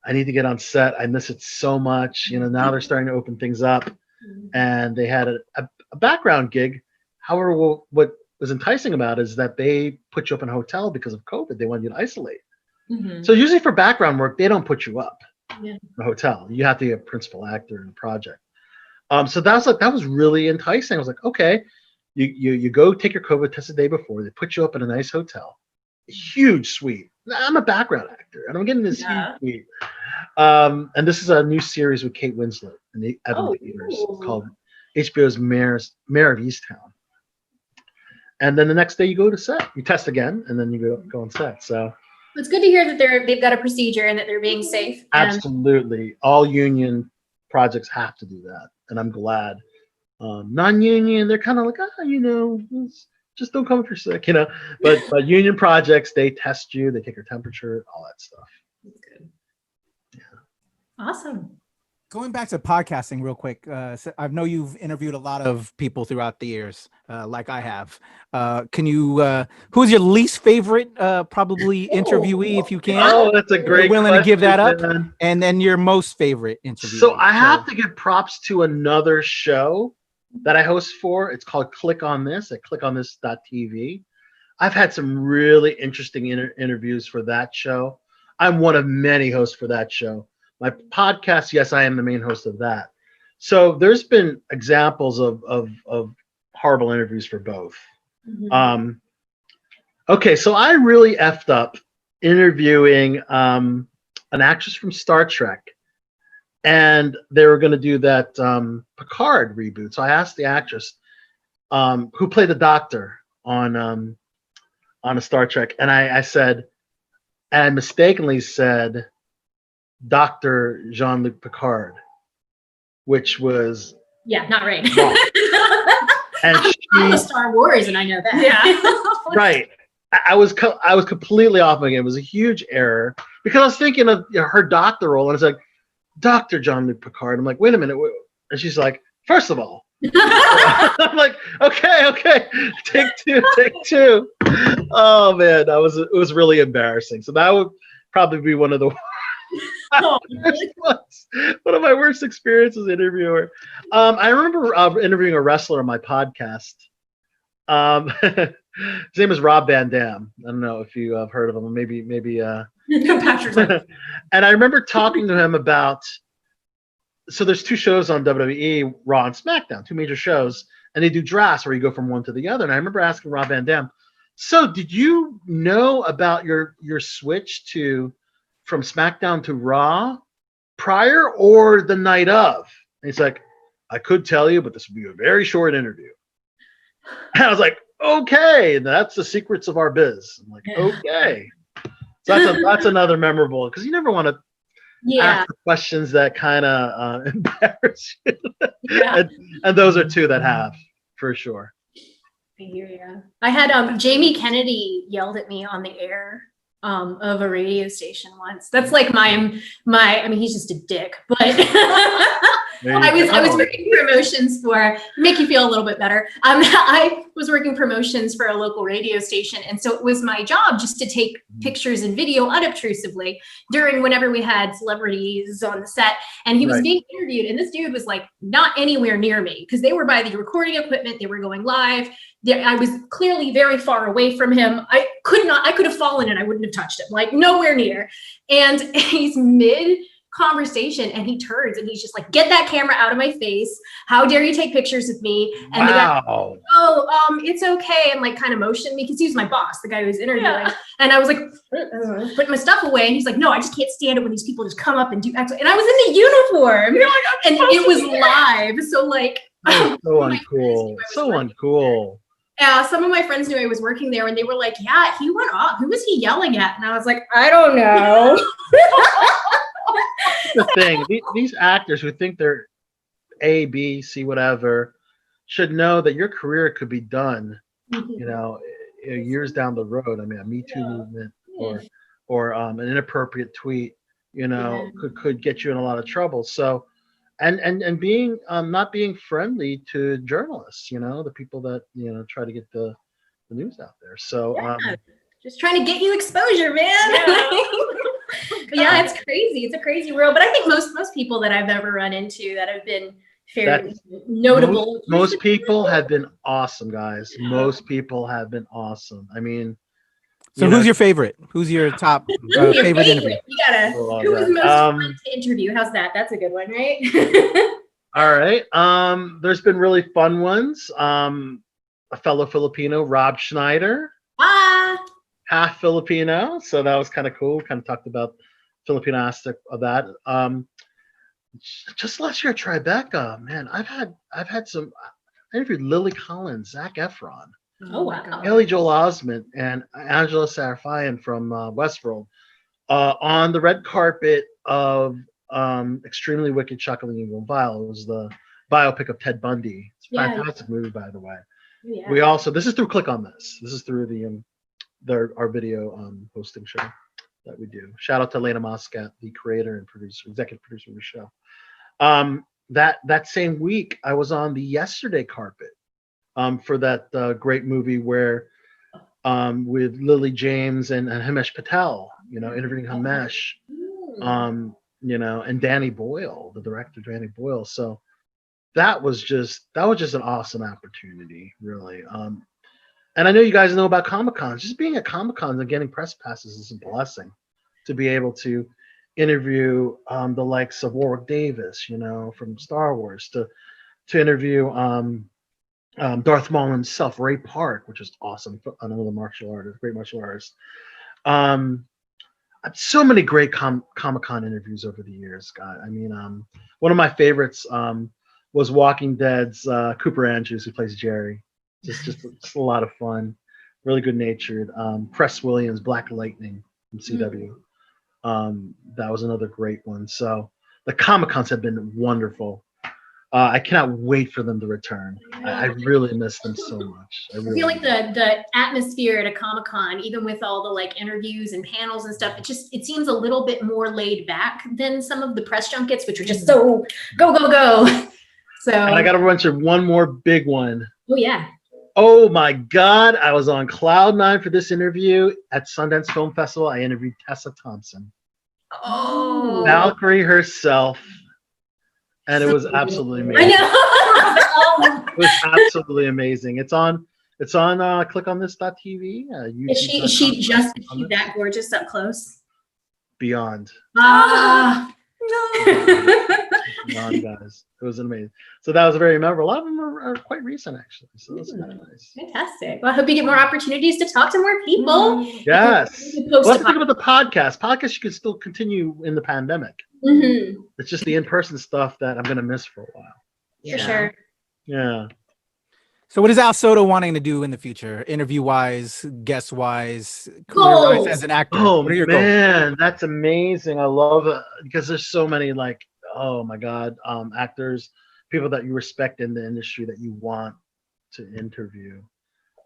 I need to get on set. I miss it so much. Now they're starting to open things up, and they had a background gig. However, what was enticing about it is that they put you up in a hotel because of COVID. They wanted you to isolate. Mm-hmm. So usually for background work, they don't put you up Yeah. in a hotel. You have to be a principal actor in a project. So that was really enticing. I was like, okay, you go take your COVID test the day before. They put you up in a nice hotel, a huge suite. I'm a background actor, and I'm getting this huge suite. And this is a new series with Kate Winslet and the Evan Peters called HBO's Mayor of Easttown. And then the next day you go to set. You test again, and then you go on set. So It's good to hear that they've got a procedure and that they're being safe. absolutely, all union projects have to do that, and I'm glad. Non-union, they're kind of like, just don't come if you're sick, But union projects, they test you, they take your temperature, all that stuff. That's good. Awesome. Going back to podcasting real quick, so I know you've interviewed a lot of people throughout the years, like I have. Can you, who's your least favorite, probably interviewee, if you can? Oh, that's a great You're willing to give that up? question. And then your most favorite interviewee. So I have to give props to another show that I host for. It's called Click on This at clickonthis.tv. I've had some really interesting interviews for that show. I'm one of many hosts for that show. My podcast, yes, I am the main host of that. So there's been examples of horrible interviews for both. Mm-hmm. Okay, so I really effed up interviewing an actress from Star Trek, and they were going to do that Picard reboot. So I asked the actress who played the Doctor on a Star Trek, and I said, and I mistakenly said Dr. Jean-Luc Picard, which was not right. And I'm a Star Wars, and I know that. Yeah. Right. I was completely off my game. It was a huge error because I was thinking of her doctor role, and it's like Dr. Jean-Luc Picard. I'm like, wait a minute, and she's like, first of all, I'm like, okay, take two. Oh man, it was really embarrassing. So that would probably be one of the one of my worst experiences interviewer. I remember interviewing a wrestler on my podcast. His name is Rob Van Dam. I don't know if you have heard of him. Maybe. Patrick's like, and I remember talking to him about. So there's two shows on WWE, Raw and SmackDown, two major shows, and they do drafts where you go from one to the other. And I remember asking Rob Van Dam, so did you know about your switch from SmackDown to Raw prior or the night of? And he's like, I could tell you, but this would be a very short interview. And I was like, okay, that's the secrets of our biz. I'm like, okay. So that's another memorable, because you never want to ask the questions that kind of embarrass you. And those are two that have, for sure. I hear you. I had Jamie Kennedy yelled at me on the air of a radio station once. That's like my I mean, he's just a dick, but I was working promotions for, make you feel a little bit better. I was working promotions for a local radio station. And so it was my job just to take pictures and video unobtrusively during whenever we had celebrities on the set. And he was being interviewed, and this dude was like not anywhere near me because they were by the recording equipment. They were going live. I was clearly very far away from him. I could have fallen and I wouldn't have touched him, like nowhere near. And he's mid conversation and he turns and he's just like, get that camera out of my face. How dare you take pictures of me? And the guy, it's okay. And like kind of motioned me because he was my boss, the guy who was interviewing. And I was like, putting my stuff away. And he's like, no, I just can't stand it when these people just come up and do X. And I was in the uniform. And it was live. So like, so uncool. So uncool. Yeah, some of my friends knew I was working there and they were like, yeah, he went off. Who was he yelling at? And I was like, I don't know. The thing, these actors who think they're A, B, C, whatever, should know that your career could be done, you know, years down the road. I mean, a Me Too movement or an inappropriate tweet, you know, could get you in a lot of trouble. So, and being not being friendly to journalists, you know, the people that, you know, try to get the news out there. So just trying to get you exposure, man. Yeah, it's crazy. It's a crazy world. But I think most people that I've ever run into that have been fairly notable. Most people have been awesome, guys. Most people have been awesome. I mean, so who's your favorite? Who's your top favorite interview? You gotta. Who was most fun to interview? How's that? That's a good one, right? All right. There's been really fun ones. A fellow Filipino, Rob Schneider. Half Filipino, so that was kind of cool. We kind of talked about Filipino aspect of that. Just last year at Tribeca, man, I've had some. I interviewed Lily Collins, Zac Efron, Haley Joel Osment, and Angela Sarafian from Westworld on the red carpet of Extremely Wicked, Chuckling, Evil, and Vile. It was the biopic of Ted Bundy. It's a fantastic movie, by the way. Yeah. We also, this is through Click on This. This is through our video hosting show that we do. Shout out to Elena Moscat, the creator and executive producer of the show. That same week, I was on the Yesterday carpet for that great movie where with Lily James and Himesh Patel, you know, interviewing Himesh, you know, and Danny Boyle, the director Danny Boyle. So that was just an awesome opportunity, really. And I know you guys know about Comic-Cons. Just being at Comic-Cons and getting press passes is a blessing to be able to interview the likes of Warwick Davis, you know, from Star Wars, to interview Darth Maul himself, Ray Park, which is awesome, another martial artist, great martial artist. So many great Comic-Con interviews over the years, God. I mean, one of my favorites was Walking Dead's Cooper Andrews, who plays Jerry. Just a lot of fun, really good natured. Press Williams, Black Lightning from CW. That was another great one. So the Comic-Cons have been wonderful. I cannot wait for them to return. I really miss them so much. I feel like the atmosphere at a Comic-Con, even with all the like interviews and panels and stuff, it seems a little bit more laid back than some of the press junkets, which are just so go. So and I got to mention one more big one. Oh yeah. Oh my God, I was on cloud nine for this interview at Sundance Film Festival. I interviewed Tessa Thompson. Oh. Valkyrie herself. And it was absolutely amazing. I know. It was absolutely amazing. It's on clickonthis.tv. Is she just that gorgeous up close? Beyond. No. Beyond, guys. It was amazing. So that was very memorable. A lot of them are quite recent, actually. So that's kind of nice. Fantastic. Well, I hope you get more opportunities to talk to more people. Yes. Well, let's think about the podcast. Podcasts you can still continue in the pandemic. Mm-hmm. It's just the in-person stuff that I'm going to miss for a while. For sure. Yeah. So what is Al Sotto wanting to do in the future, interview-wise, guest-wise, career-wise Goals. as an actor? Oh What are your goals? man, that's amazing. I love it because there's so many like, oh my God, actors, people that you respect in the industry that you want to interview.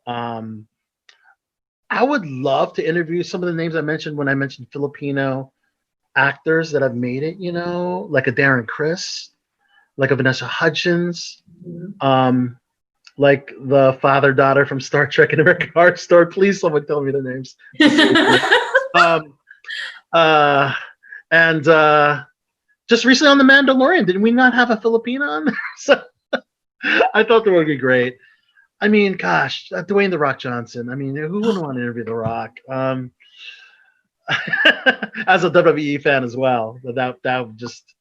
I would love to interview some of the names I mentioned when I mentioned Filipino actors that have made it, like a Darren Criss, like a Vanessa Hudgens, like the father-daughter from Star Trek and American Horror Story. Please, someone tell me their names. And just recently on The Mandalorian, did we not have a Filipino on there? So I thought that would be great. I mean, gosh, Dwayne "The Rock" Johnson. I mean, who wouldn't want to interview The Rock? As a WWE fan as well, that would just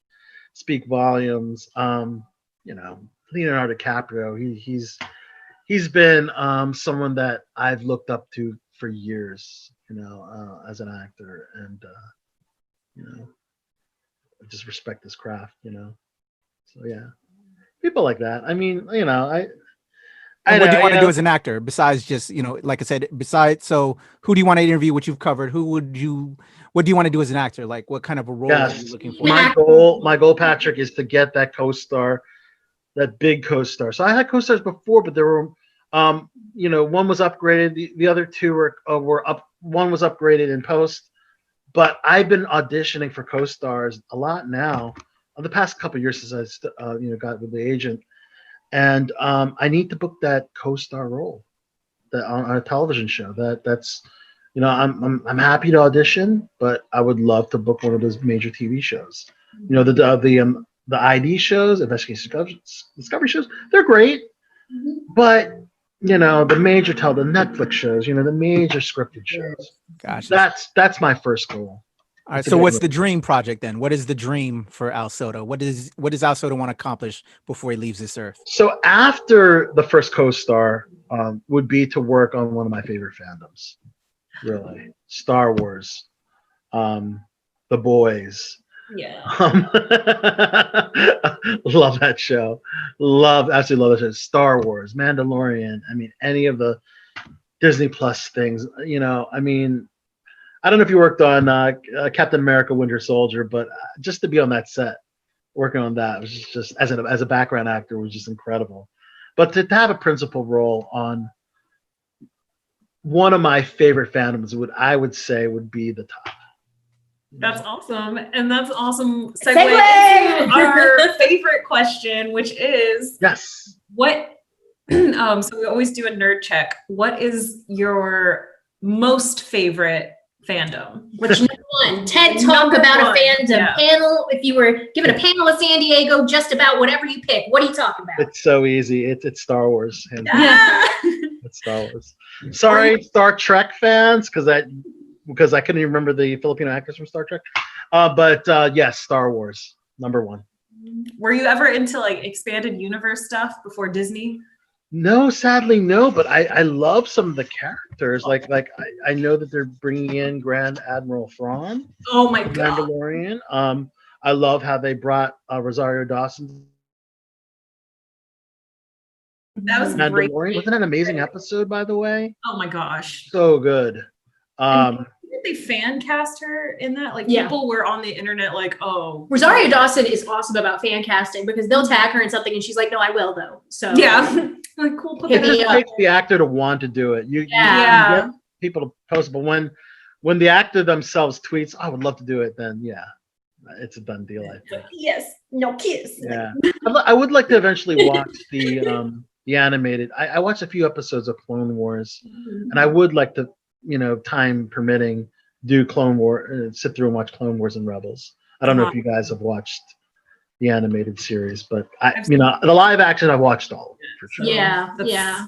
speak volumes. Leonardo DiCaprio. He's been someone that I've looked up to for years. As an actor, and I just respect his craft. So yeah, people like that. I mean, And what do you want to do as an actor besides just, like I said, so who do you want to interview, which you've covered? What do you want to do as an actor? Like what kind of a role are you looking for? My goal, Patrick, is to get that co-star, that big co-star. So I had co-stars before, but there were, one was upgraded. The other two were up. One was upgraded in post, but I've been auditioning for co-stars a lot now. The past couple of years since I, got with the agent. And I need to book that co-star role on a television show. That's I'm happy to audition, but I would love to book one of those major TV shows. The ID shows, investigation discovery shows, they're great, but the major the Netflix shows, the major scripted shows. Gosh, that's my first goal. All right. So what's the dream project then? What is the dream for Al Sotto? What does Al Sotto want to accomplish before he leaves this earth? So after the first co-star would be to work on one of my favorite fandoms, really. Star Wars, The Boys. Yeah. Love that show. Absolutely love that show. Star Wars, Mandalorian. I mean, any of the Disney Plus things, I don't know if you worked on Captain America: Winter Soldier, but just to be on that set, working on that was just as a background actor was just incredible. But to have a principal role on one of my favorite fandoms I would say would be the top. That's awesome, and that's awesome segue into our favorite question, which is what. So we always do a nerd check. What is your most favorite fandom? Which number one? TED Talk about a fandom panel. If you were given a panel at San Diego, just about whatever you pick, what are you talking about? It's so easy. It's Star Wars. It's Star Wars. Sorry, Star Trek fans, because I couldn't even remember the Filipino actors from Star Trek. But yes, Star Wars, number one. Were you ever into like expanded universe stuff before Disney? No, sadly, no. But I love some of the characters. Like I know that they're bringing in Grand Admiral Thrawn. Oh my god, Mandalorian. I love how they brought Rosario Dawson. That was Mandalorian. great. Wasn't that an amazing episode, by the way? Oh my gosh, so good. Did they fan cast her in that? Like people were on the internet like, oh, Rosario Dawson is awesome about fan casting because they'll tag her in something and she's like, no, I will though. So yeah. Like cool. It just takes the actor to want to do it. You get people to post, but when the actor themselves tweets, I would love to do it, then it's a done deal. I think. Yes, no kiss. Yeah, I would like to eventually watch the animated. I watched a few episodes of Clone Wars, and I would like to, time permitting, do Clone War, sit through and watch Clone Wars and Rebels. I don't know if you guys have watched the animated series, but the live action I've watched all of it for sure. Yeah.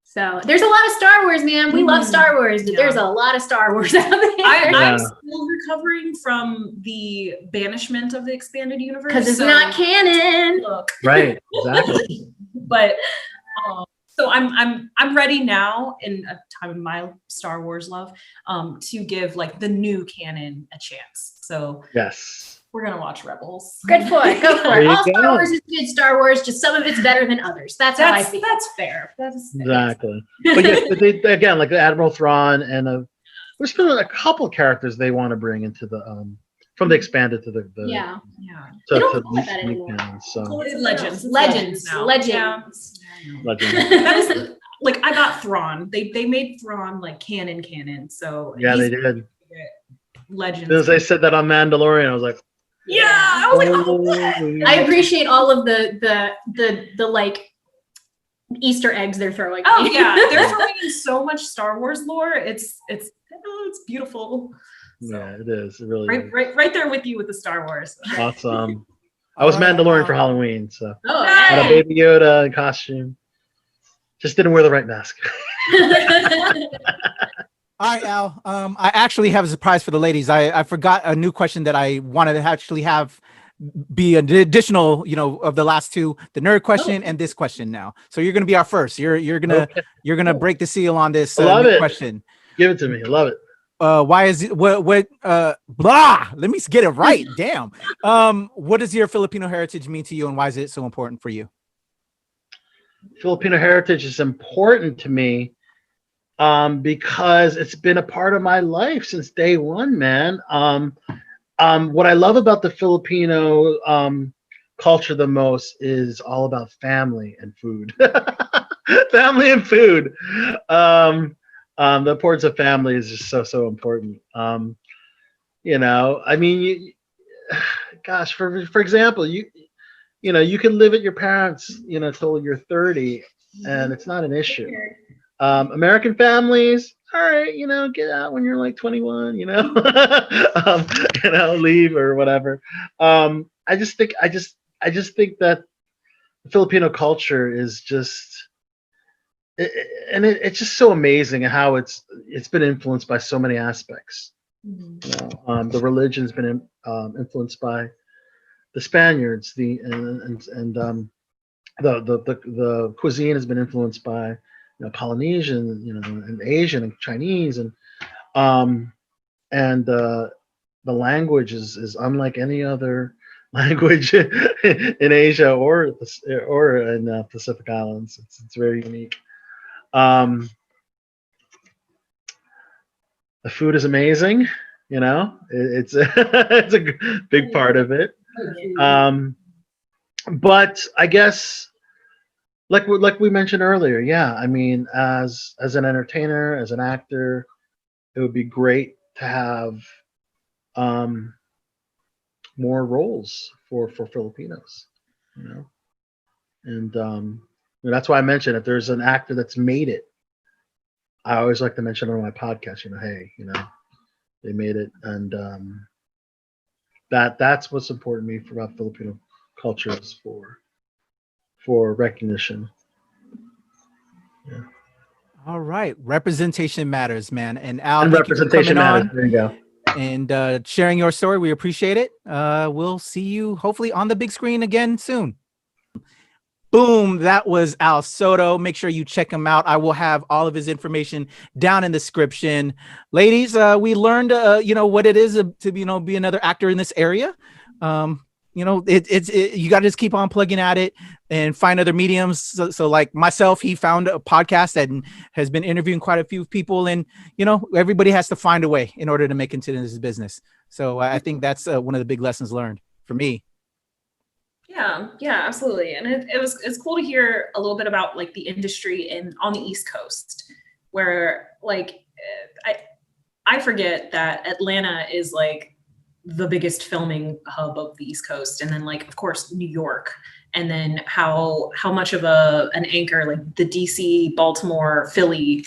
So there's a lot of Star Wars, man. We love Star Wars, but there's a lot of Star Wars out there. I'm still recovering from the banishment of the expanded universe because it's not canon. Right, exactly. But So I'm ready now in a time of my Star Wars love to give like the new canon a chance. So yes, we're gonna watch Rebels. Good for it. Go for There it. you All Star go. Wars is good Star Wars. Just some of it's better than others. That's how I feel. That's fair. That's exactly. But yeah, but they, again, like Admiral Thrawn and there's been a couple characters they want to bring into the from the expanded to the yeah. to, They don't to call it that anymore. canon, so Legends. Legends. now. Legends. legend. That is like I got Thrawn. They made Thrawn like canon. So Yeah, they did. Legends. As I said that on Mandalorian, I was like, yeah, I was like, oh, what? I appreciate all of the like Easter eggs they're throwing. Oh yeah, they're throwing in so much Star Wars lore. It's beautiful. yeah, it is. It really is. Right there with you with the Star Wars. Awesome. I was Mandalorian for Halloween, so Oh, had a nice. Baby Yoda costume. Just didn't wear the right mask. All right, Al. I actually have a surprise for the ladies. I forgot a new question that I wanted to actually have be an additional, of the last two, the nerd question and this question now. So you're gonna be our first. You're gonna break the seal on this I love it. question. Give it to me. I love it. Why is it blah? Let me get it right. Damn. What does your Filipino heritage mean to you, and why is it so important for you? Filipino heritage is important to me because it's been a part of my life since day one, man. What I love about the Filipino culture the most is all about family and food. Family and food. The importance of family is just so important. I mean, gosh, for example, you can live at your parents, till you're 30, and it's not an issue. American families, all right, get out when you're like 21, leave or whatever. I just think that the Filipino culture is just, it's just so amazing how it's been influenced by so many aspects. The religion's been influenced by the Spaniards, the cuisine has been influenced by Polynesian, and Asian and Chinese, and the language is unlike any other language in Asia or in Pacific Islands. It's very unique. The food is amazing. It's it's a big part of it. But I guess, like we mentioned earlier, yeah. I mean, as an entertainer, as an actor, it would be great to have more roles for Filipinos, and that's why I mentioned if there's an actor that's made it, I always like to mention on my podcast, hey, they made it, and that's what's important to me about Filipino culture is for recognition. Yeah. All right, representation matters, man. And Al, And thank you for representation coming matters. on There you go. and sharing your story. We appreciate it. We'll see you hopefully on the big screen again soon. Boom, that was Al Sotto. Make sure you check him out. I will have all of his information down in the description. Ladies, we learned what it is to be another actor in this area. You got to just keep on plugging at it and find other mediums. So like myself, he found a podcast and has been interviewing quite a few people, and everybody has to find a way in order to make it into this business. So I think that's one of the big lessons learned for me. Yeah, absolutely. And it's cool to hear a little bit about like the industry on the East Coast, where like I forget that Atlanta is like the biggest filming hub of the East Coast, and then like of course New York, and then how much of an anchor like the DC, Baltimore, Philly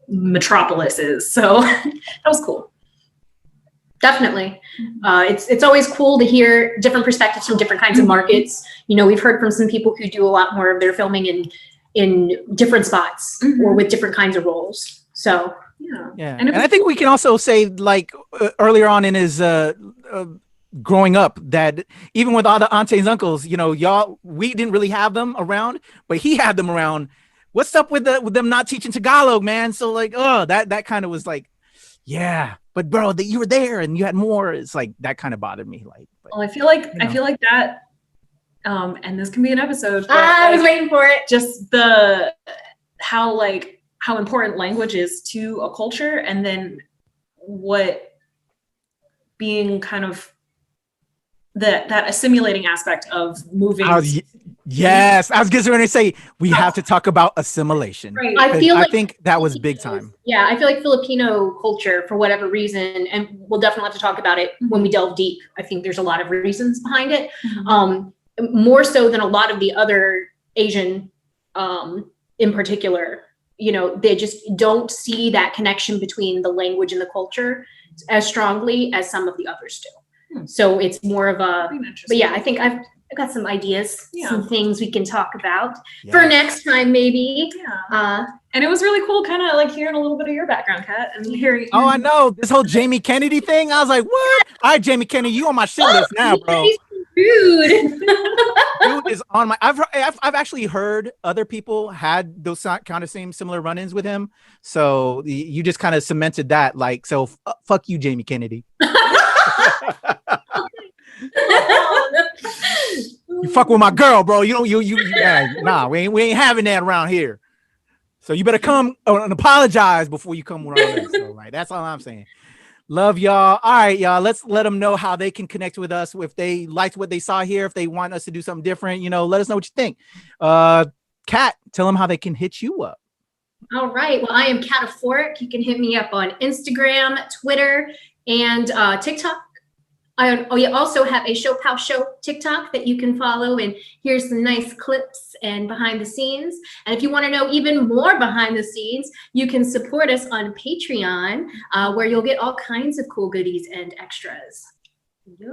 metropolis is. So that was cool. Definitely. It's always cool to hear different perspectives from different kinds of markets. We've heard from some people who do a lot more of their filming in different spots or with different kinds of roles. So yeah. And I think we can also say, like earlier on in his growing up, that even with all the aunties and uncles, we didn't really have them around, but he had them around what's up with them not teaching Tagalog, man? So like, oh, that kind of was like, yeah, but bro, that you were there and you had more. It's like that kind of bothered me. Like, well, I feel like that, and this can be an episode. But, I was waiting for it. Just how important language is to a culture, and then what being kind of that assimilating aspect of moving. Yes, I was just going to say we have to talk about assimilation. Right. I think that was big time. Yeah, I feel like Filipino culture, for whatever reason, and we'll definitely have to talk about it when we delve deep. I think there's a lot of reasons behind it, more so than a lot of the other Asian, in particular. You know, they just don't see that connection between the language and the culture as strongly as some of the others do. So it's more of a. But yeah, I think I've got some ideas, some things we can talk about for next time, maybe. Yeah. And it was really cool, kind of like hearing a little bit of your background, Kat, and hearing. Oh, I know this whole Jamie Kennedy thing. I was like, what? All right, Jamie Kennedy, you on my shit list now, bro. Dude is on my. I've actually heard other people had those kind of similar run-ins with him. So you just kind of cemented that. Like, so fuck you, Jamie Kennedy. You fuck with my girl, bro. You don't. Nah, we ain't having that around here. So you better come and apologize before you come around us. So, like, that's all I'm saying. Love y'all. All right, y'all. Let's let them know how they can connect with us. If they liked what they saw here, if they want us to do something different, let us know what you think. Kat, tell them how they can hit you up. All right. Well, I am Kataphorric. You can hit me up on Instagram, Twitter, and TikTok. I also have a ShoPowSho TikTok that you can follow, and here's some nice clips and behind the scenes. And if you want to know even more behind the scenes, you can support us on Patreon, where you'll get all kinds of cool goodies and extras. Yeah,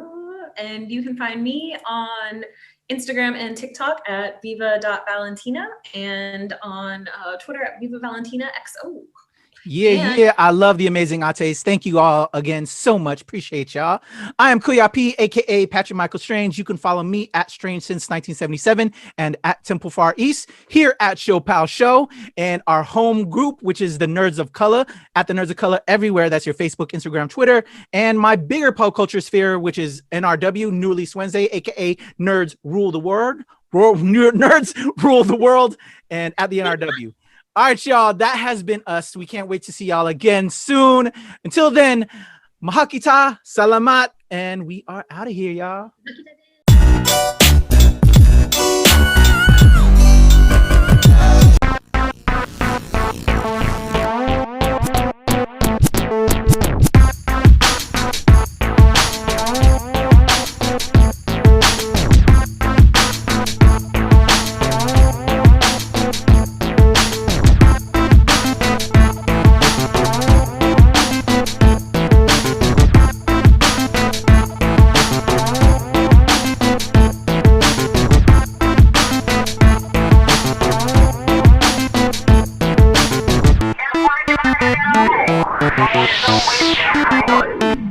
and you can find me on Instagram and TikTok at viva.valentina and on Twitter at vivavalentinaxo. Yeah. I love the amazing Ates. Thank you all again so much. Appreciate y'all. I am Kuya P, aka Patrick Michael Strange. You can follow me at Strange since 1977 and at Temple Far East here at ShoPowSho, and our home group, which is the Nerds of Color, at the Nerds of Color everywhere. That's your Facebook, Instagram, Twitter, and my bigger pop culture sphere, which is NRW, New Release Wednesday, aka Nerds Rule the World. Nerds Rule the World, and at the NRW. All right, y'all, that has been us. We can't wait to see y'all again soon. Until then, mahakita, salamat, and we are out of here, y'all. No, we can't.